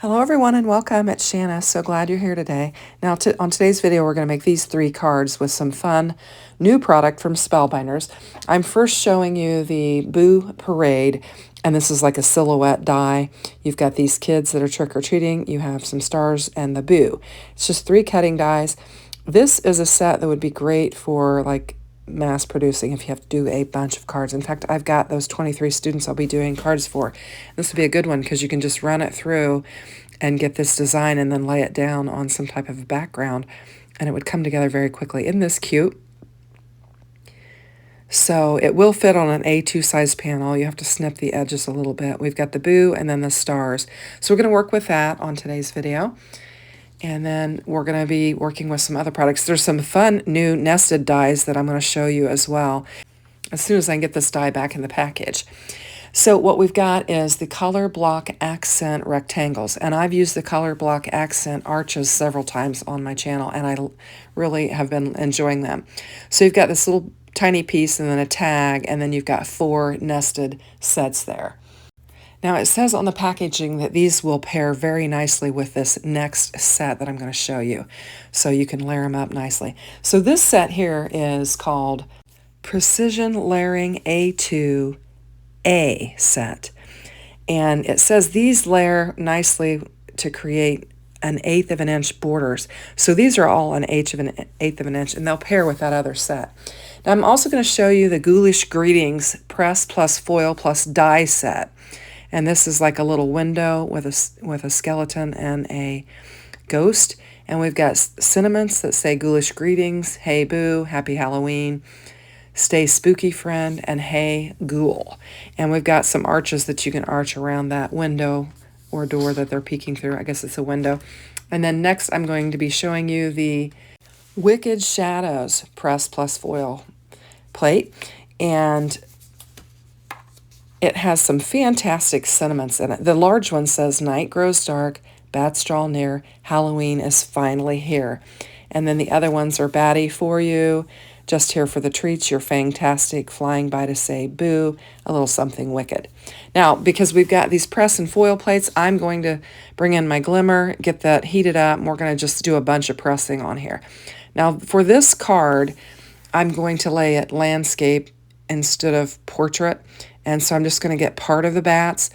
Hello everyone and welcome. It's Shanna. So glad you're here today. Now on today's video we're going to make these 3 cards with some fun new product from Spellbinders. I'm first showing you the Boo Parade, and this is like a silhouette die. You've got these kids that are trick-or-treating, you have some stars and the Boo. It's just 3 cutting dies. This is a set that would be great for like mass producing if you have to do a bunch of cards. In fact, I've got those 23 students I'll be doing cards for. This would be a good one because you can just run it through and get this design and then lay it down on some type of background and it would come together very quickly. Isn't this cute? So it will fit on an A2 size panel. You have to snip the edges a little bit. We've got the Boo and then the stars. So we're going to work with that on today's video. And then we're going to be working with some other products. There's some fun new nested dies that I'm going to show you as well as soon as I can get this die back in the package. So what we've got is the color block accent rectangles, and I've used the color block accent arches several times on my channel, and I really have been enjoying them. So you've got this little tiny piece and then a tag, and then you've got 4 nested sets there. Now it says on the packaging that these will pair very nicely with this next set that I'm going to show you, so you can layer them up nicely. So this set here is called Precision Layering A2 A set, and it says these layer nicely to create an 1/8 of an inch borders. So these are all an 1/8 of an inch, and they'll pair with that other set. Now I'm also going to show you the Ghoulish Greetings press plus foil plus die set. And this is like a little window with a skeleton and a ghost. And we've got sentiments that say Ghoulish Greetings, Hey Boo, Happy Halloween, Stay Spooky Friend, and Hey Ghoul. And we've got some arches that you can arch around that window or door that they're peeking through. I guess it's a window. And then next I'm going to be showing you the Wicked Shadows press plus foil plate. And it has some fantastic sentiments in it. The large one says, Night grows dark, bats draw near, Halloween is finally here. And then the other ones are Batty for you, just here for the treats, you're fantastic, flying by to say boo, a little something wicked. Now, because we've got these press and foil plates, I'm going to bring in my Glimmer, get that heated up, and we're going to just do a bunch of pressing on here. Now, for this card, I'm going to lay it landscape instead of portrait. And so I'm just going to get part of the bats,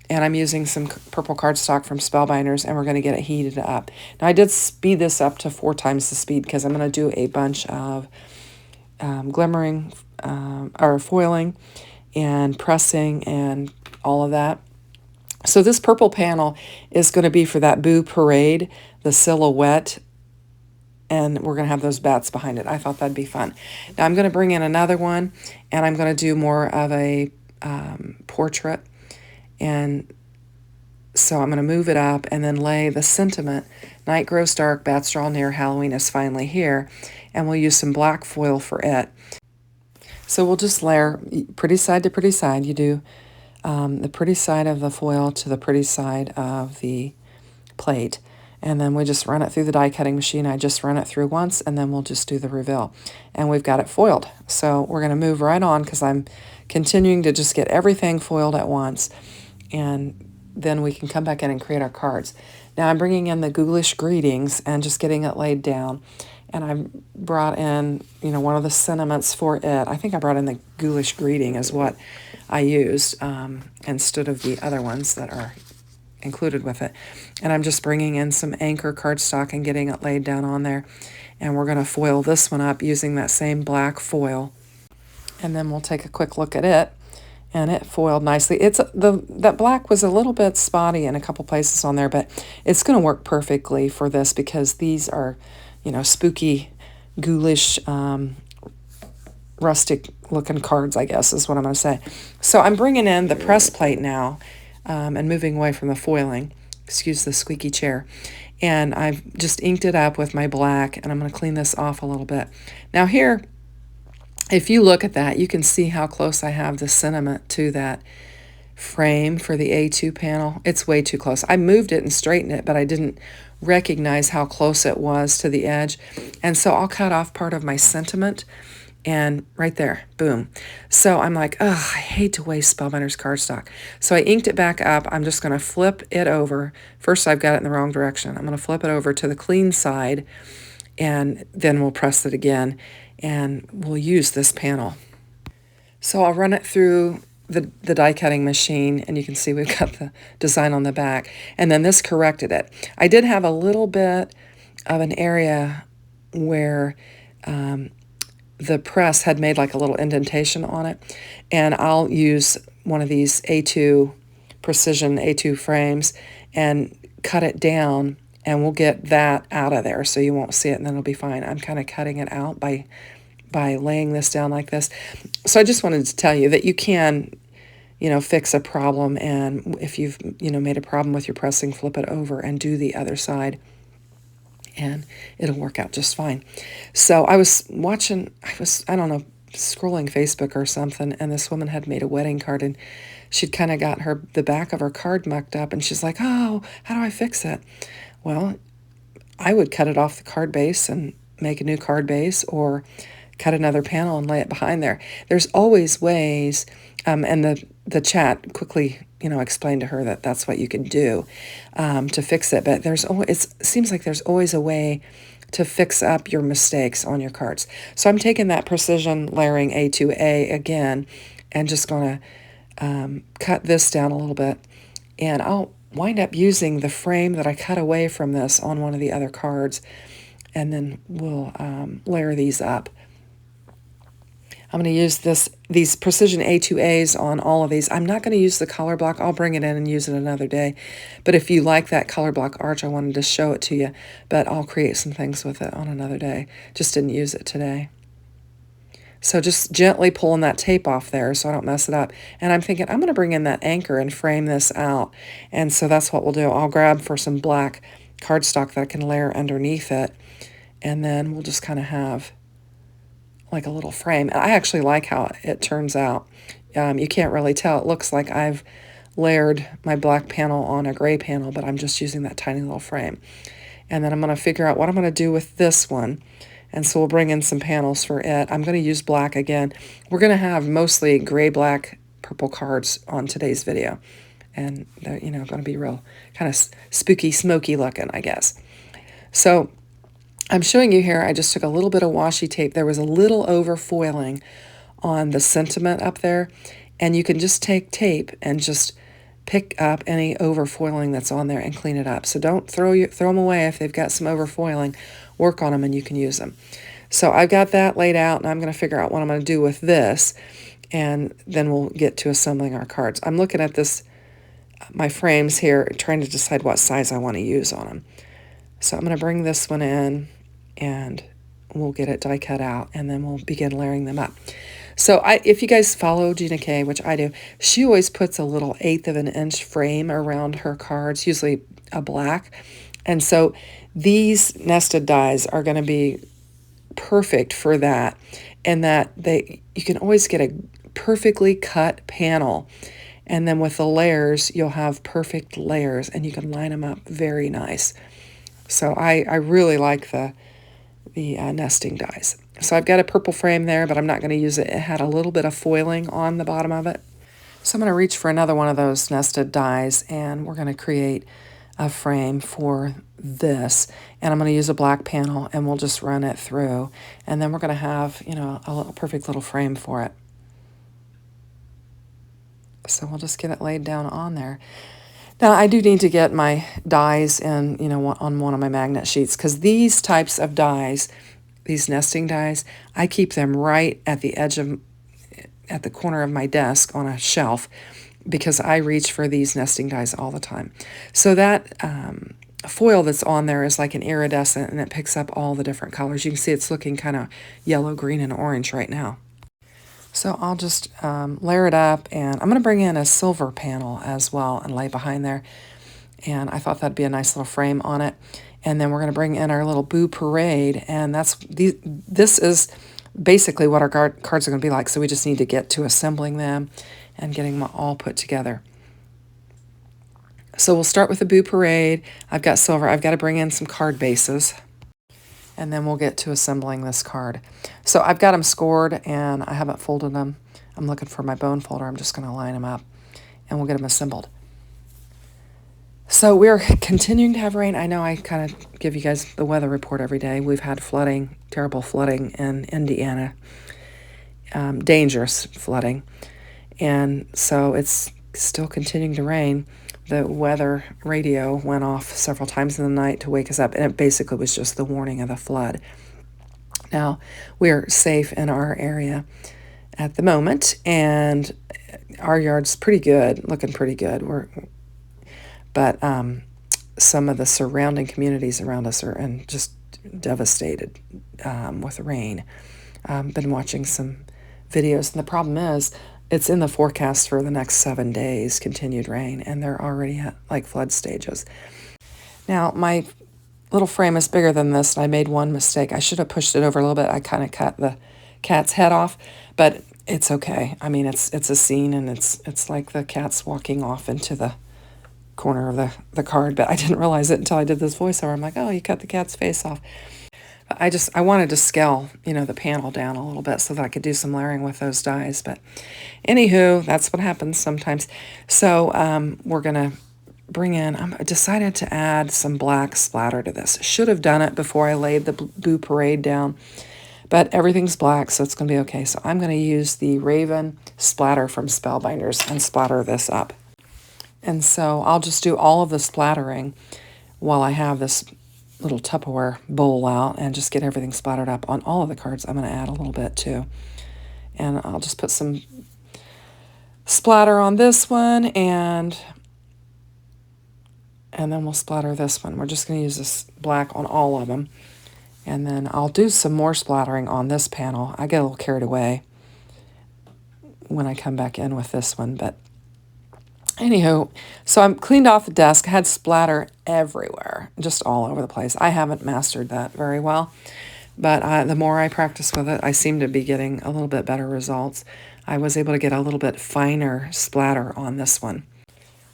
and I'm using some purple cardstock from Spellbinders, and we're going to get it heated up. Now I did speed this up to 4 times the speed because I'm going to do a bunch of glimmering or foiling and pressing and all of that. So this purple panel is going to be for that Boo Parade, the silhouette, and we're going to have those bats behind it. I thought that'd be fun. Now I'm going to bring in another one, and I'm going to do more of a portrait, and so I'm going to move it up and then lay the sentiment, Night grows dark, bats draw near, Halloween is finally here, and we'll use some black foil for it. So we'll just layer pretty side to pretty side. You do the pretty side of the foil to the pretty side of the plate, and then we just run it through the die cutting machine. I just run it through once, and then we'll just do the reveal, and we've got it foiled. So we're going to move right on because I'm continuing to just get everything foiled at once, and then we can come back in and create our cards. Now I'm bringing in the Ghoulish Greetings and just getting it laid down, and I brought in, one of the sentiments for it. I think I brought in the Ghoulish Greeting is what I used instead of the other ones that are included with it. And I'm just bringing in some anchor cardstock and getting it laid down on there, and we're going to foil this one up using that same black foil. And then we'll take a quick look at it, and it foiled nicely. That black was a little bit spotty in a couple places on there, but it's going to work perfectly for this because these are, spooky, ghoulish, rustic looking cards, I guess is what I'm going to say. So I'm bringing in the press plate now and moving away from the foiling. Excuse the squeaky chair. And I've just inked it up with my black, and I'm going to clean this off a little bit. Now here, if you look at that, you can see how close I have the sentiment to that frame for the A2 panel. It's way too close. I moved it and straightened it, but I didn't recognize how close it was to the edge. And so I'll cut off part of my sentiment And right there, boom. So I'm like, oh, I hate to waste Spellbinders cardstock. So I inked it back up. I'm just going to flip it over. First, I've got it in the wrong direction. I'm going to flip it over to the clean side, and then we'll press it again, and we'll use this panel. So I'll run it through the die cutting machine, and you can see we've got the design on the back. And then this corrected it. I did have a little bit of an area where the press had made like a little indentation on it, and I'll use one of these A2 precision A2 frames and cut it down, and we'll get that out of there so you won't see it, and then it'll be fine. I'm kind of cutting it out by laying this down like this. So I just wanted to tell you that you can, fix a problem, and if you've, made a problem with your pressing, flip it over and do the other side, and it'll work out just fine. So I don't know, scrolling Facebook or something, and this woman had made a wedding card, and she'd kind of got the back of her card mucked up, and she's like, oh, how do I fix it? Well, I would cut it off the card base and make a new card base, or cut another panel and lay it behind there. There's always ways, and the chat quickly, explained to her that that's what you can do to fix it. But it seems like there's always a way to fix up your mistakes on your cards. So I'm taking that precision layering A2A again, and just going to cut this down a little bit, and I'll wind up using the frame that I cut away from this on one of the other cards, and then we'll layer these up. I'm going to use these precision A2As on all of these. I'm not going to use the color block. I'll bring it in and use it another day. But if you like that color block arch, I wanted to show it to you. But I'll create some things with it on another day. Just didn't use it today. So just gently pulling that tape off there so I don't mess it up. And I'm thinking I'm going to bring in that anchor and frame this out. And so that's what we'll do. I'll grab for some black cardstock that I can layer underneath it. And then we'll just kind of have like a little frame. I actually like how it turns out. You can't really tell. It looks like I've layered my black panel on a gray panel, but I'm just using that tiny little frame. And then I'm going to figure out what I'm going to do with this one. And so we'll bring in some panels for it. I'm going to use black again. We're going to have mostly gray, black, purple cards on today's video. And they're, going to be real kind of spooky, smoky looking, I guess. So I'm showing you here, I just took a little bit of washi tape. There was a little over foiling on the sentiment up there, and you can just take tape and just pick up any over foiling that's on there and clean it up. So don't throw them away if they've got some over foiling. Work on them and you can use them. So I've got that laid out, and I'm going to figure out what I'm going to do with this, and then we'll get to assembling our cards. I'm looking at my frames here, trying to decide what size I want to use on them. So I'm going to bring this one in, and we'll get it die cut out, and then we'll begin layering them up. So if you guys follow Gina K, which I do, she always puts a little 1/8 of an inch frame around her cards, usually a black. And so these nested dies are going to be perfect for that, and that you can always get a perfectly cut panel, and then with the layers you'll have perfect layers, and you can line them up very nice. So I really like the nesting dies. So I've got a purple frame there, but I'm not going to use it. It had a little bit of foiling on the bottom of it. So I'm going to reach for another one of those nested dies, and we're going to create a frame for this. And I'm going to use a black panel, and we'll just run it through. And then we're going to have, a perfect little frame for it. So we'll just get it laid down on there. Now, I do need to get my dies in, on one of my magnet sheets, because these types of dies, these nesting dies, I keep them right at the corner of my desk on a shelf, because I reach for these nesting dies all the time. So that foil that's on there is like an iridescent, and it picks up all the different colors. You can see it's looking kind of yellow, green, and orange right now. So I'll just layer it up, and I'm going to bring in a silver panel as well and lay behind there. And I thought that'd be a nice little frame on it. And then we're going to bring in our little Boo Parade, and this is basically what our cards are going to be like. So we just need to get to assembling them and getting them all put together. So we'll start with the Boo Parade. I've got silver. I've got to bring in some card bases. and then we'll get to assembling this card. So I've got them scored, and I haven't folded them. I'm looking for my bone folder. I'm just going to line them up, and we'll get them assembled. So we're continuing to have rain. I know I kind of give you guys the weather report every day. We've had flooding, terrible flooding in Indiana, dangerous flooding. And so it's still continuing to rain. The weather radio went off several times in the night to wake us up, and it basically was just the warning of the flood. Now, we're safe in our area at the moment, and our yard's pretty good, looking pretty good. But some of the surrounding communities around us are just devastated with rain. Been watching some videos, and the problem is it's in the forecast for the next 7 days, continued rain, and they're already at like flood stages. Now, my little frame is bigger than this, and I made one mistake. I should have pushed it over a little bit. I kind of cut the cat's head off, but it's okay. I mean, it's a scene, and it's like the cat's walking off into the corner of the card, but I didn't realize it until I did this voiceover. I'm like, oh, you cut the cat's face off. I wanted to scale, the panel down a little bit so that I could do some layering with those dies. But anywho, that's what happens sometimes. So we're going to bring in, I decided to add some black splatter to this. Should have done it before I laid the Boo Parade down, but everything's black, so it's going to be okay. So I'm going to use the Raven splatter from Spellbinders and splatter this up. And so I'll just do all of the splattering while I have this little Tupperware bowl out and just get everything splattered up on all of the cards. I'm going to add a little bit too. And I'll just put some splatter on this one, and then we'll splatter this one. We're just going to use this black on all of them. And then I'll do some more splattering on this panel. I get a little carried away when I come back in with this one, but anywho, so I'm cleaned off the desk. I had splatter everywhere, just all over the place. I haven't mastered that very well, but the more I practice with it, I seem to be getting a little bit better results. I was able to get a little bit finer splatter on this one.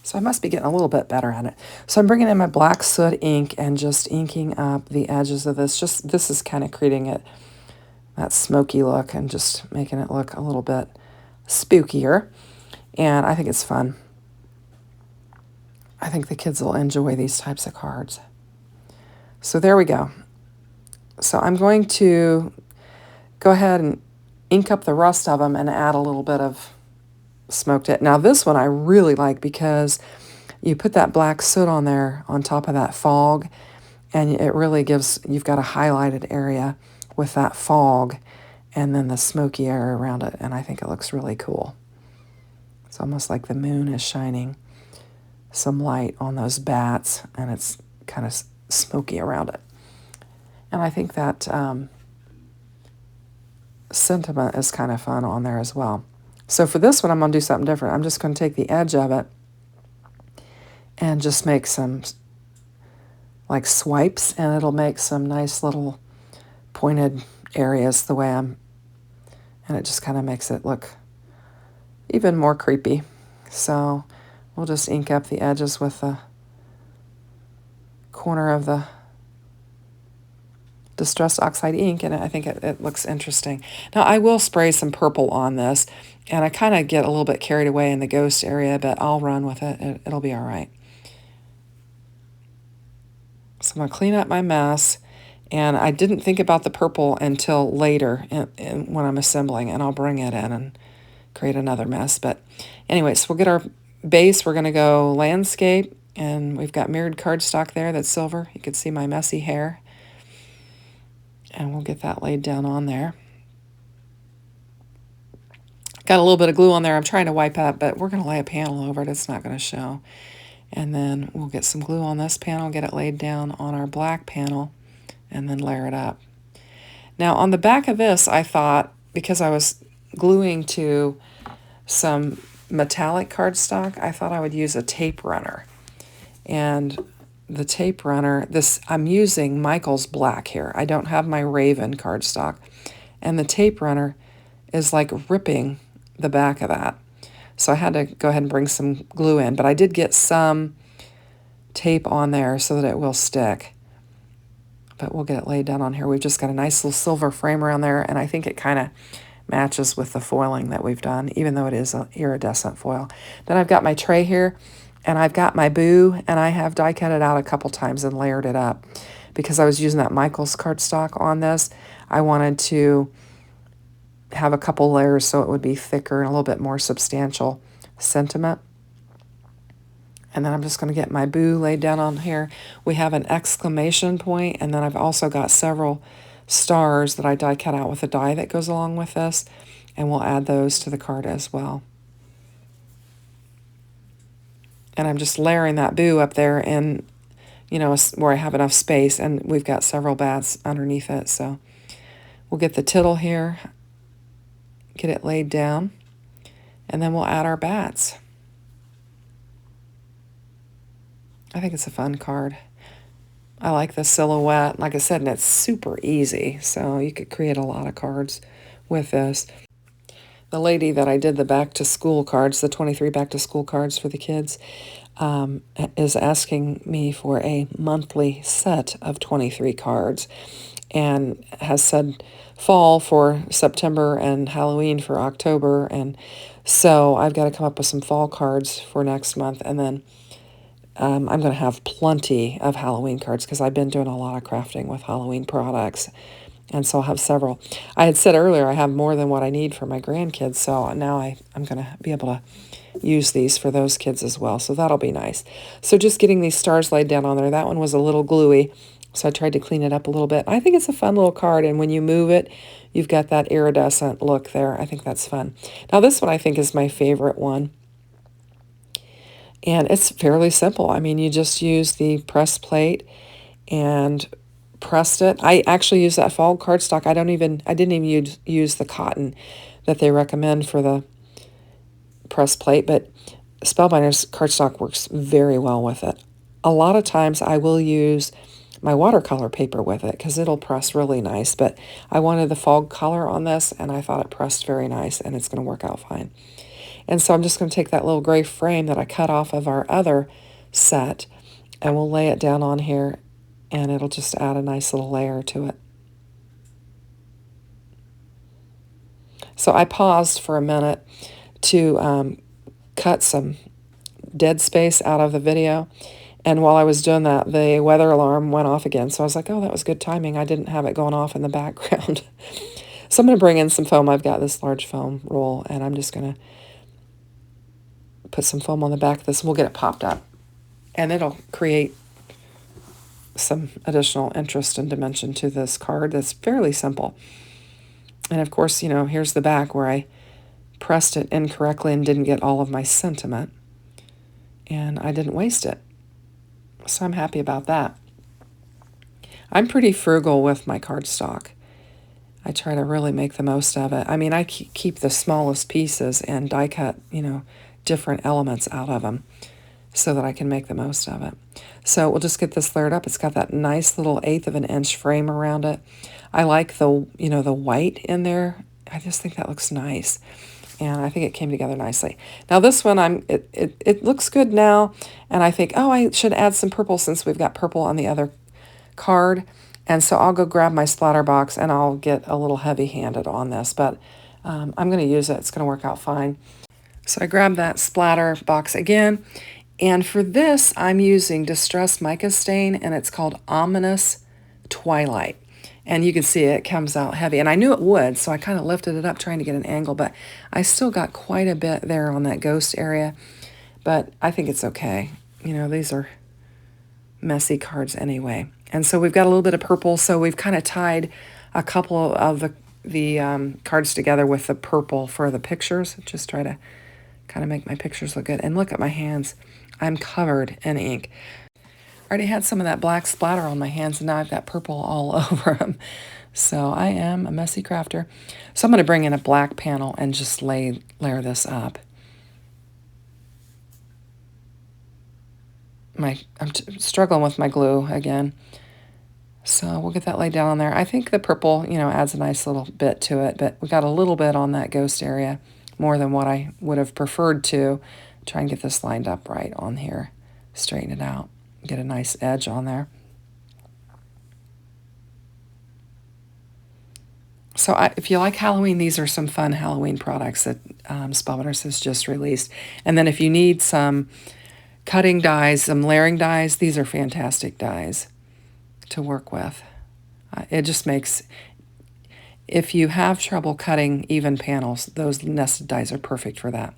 So I must be getting a little bit better at it. So I'm bringing in my black soot ink and just inking up the edges of this. This is kind of creating that smoky look and just making it look a little bit spookier. And I think it's fun. I think the kids will enjoy these types of cards. So there we go. So I'm going to go ahead and ink up the rest of them and add a little bit of smoked it. Now this one I really like because you put that black soot on there on top of that fog, and it really gives, you've got a highlighted area with that fog and then the smoky area around it, and I think it looks really cool. It's almost like the moon is shining some light on those bats, and it's kind of smoky around it. And I think that sentiment is kind of fun on there as well. So for this one, I'm going to do something different. I'm just going to take the edge of it and just make some like swipes, and it'll make some nice little pointed areas the way and it just kind of makes it look even more creepy. So we'll just ink up the edges with the corner of the Distressed Oxide ink, and I think it looks interesting. Now I will spray some purple on this, and I kind of get a little bit carried away in the ghost area, but I'll run with it. It'll be all right. So I'm going to clean up my mess, and I didn't think about the purple until later when I'm assembling, and I'll bring it in and create another mess. But anyways, we'll get our base. We're going to go landscape, and we've got mirrored cardstock there that's silver. You can see my messy hair. And we'll get that laid down on there. Got a little bit of glue on there I'm trying to wipe up, but we're going to lay a panel over it. It's not going to show. And then we'll get some glue on this panel, get it laid down on our black panel, and then layer it up. Now on the back of this, I thought, because I was gluing to some metallic cardstock, I thought I would use a tape runner. And the tape runner, I'm using Michael's black here. I don't have my Raven cardstock. And the tape runner is like ripping the back of that. So I had to go ahead and bring some glue in, but I did get some tape on there so that it will stick. but we'll get it laid down on here. We've just got a nice little silver frame around there, and I think it kind of matches with the foiling that we've done, even though it is an iridescent foil. Then I've got my tray here, and I've got my boo, and I have die cut it out a couple times and layered it up. Because I was using that Michaels cardstock on this, I wanted to have a couple layers so it would be thicker and a little bit more substantial sentiment. And then I'm just going to get my boo laid down on here. We have an exclamation point, and then I've also got several stars that I die cut out with a die that goes along with this, and we'll add those to the card as well. And I'm just layering that boo up there in, you know, where I have enough space, and we've got several bats underneath it. So we'll get the tittle here, get it laid down, and then we'll add our bats. I think it's a fun card. I like the silhouette. Like I said, and it's super easy, so you could create a lot of cards with this. The lady that I did the back-to-school cards, the 23 back-to-school cards for the kids, is asking me for a monthly set of 23 cards and has said fall for September and Halloween for October. And so I've got to come up with some fall cards for next month, and then I'm going to have plenty of Halloween cards because I've been doing a lot of crafting with Halloween products. And so I'll have several. I had said earlier I have more than what I need for my grandkids, so now I'm going to be able to use these for those kids as well. So that'll be nice. So just getting these stars laid down on there. That one was a little gluey, so I tried to clean it up a little bit. I think it's a fun little card, and when you move it, you've got that iridescent look there. I think that's fun. Now this one I think is my favorite one. And it's fairly simple. I mean, you just use the press plate and pressed it. I actually use that fall cardstock. I didn't even use the cotton that they recommend for the press plate, but Spellbinders cardstock works very well with it. A lot of times I will use my watercolor paper with it because it'll press really nice, but I wanted the fall color on this, and I thought it pressed very nice, and it's going to work out fine. And so I'm just going to take that little gray frame that I cut off of our other set, and we'll lay it down on here, and it'll just add a nice little layer to it. So I paused for a minute to cut some dead space out of the video, and while I was doing that, the weather alarm went off again. So I was like, oh, that was good timing. I didn't have it going off in the background. So I'm going to bring in some foam. I've got this large foam roll, and I'm just going to put some foam on the back of this, and we'll get it popped up. And it'll create some additional interest and dimension to this card that's fairly simple. And of course, you know, here's the back where I pressed it incorrectly and didn't get all of my sentiment. And I didn't waste it. So I'm happy about that. I'm pretty frugal with my cardstock. I try to really make the most of it. I mean, I keep the smallest pieces and die cut, you know, different elements out of them so that I can make the most of it. So we'll just get this layered up. It's got that nice little 1/8 of an inch frame around it. I like the, you know, the white in there. I just think that looks nice. And I think it came together nicely. Now this one, it looks good now, and I think, oh, I should add some purple since we've got purple on the other card. And so I'll go grab my splatter box, and I'll get a little heavy-handed on this, but I'm going to use it. It's going to work out fine. So I grabbed that splatter box again, and for this, I'm using Distress Mica Stain, and it's called Ominous Twilight. And you can see it comes out heavy, and I knew it would, so I kind of lifted it up trying to get an angle, but I still got quite a bit there on that ghost area, but I think it's okay. You know, these are messy cards anyway. And so we've got a little bit of purple, so we've kind of tied a couple of the cards together with the purple for the pictures. Just try to kind of make my pictures look good. And look at my hands. I'm covered in ink. I already had some of that black splatter on my hands, and now I've got purple all over them. So I am a messy crafter. So I'm going to bring in a black panel and just layer this up. I'm struggling with my glue again. So we'll get that laid down on there. I think the purple, you know, adds a nice little bit to it, but we got a little bit on that ghost area, more than what I would have preferred to. Try and get this lined up right on here. Straighten it out. Get a nice edge on there. So if you like Halloween, these are some fun Halloween products that Spellbinders has just released. And then if you need some cutting dies, some layering dies, these are fantastic dies to work with. It just makes, if you have trouble cutting even panels, those nested dies are perfect for that.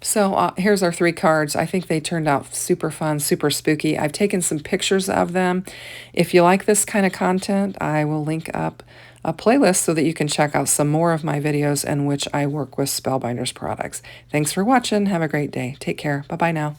So here's our 3 cards. I think they turned out super fun, super spooky. I've taken some pictures of them. If you like this kind of content, I will link up a playlist so that you can check out some more of my videos in which I work with Spellbinders products. Thanks for watching. Have a great day. Take care. Bye-bye now.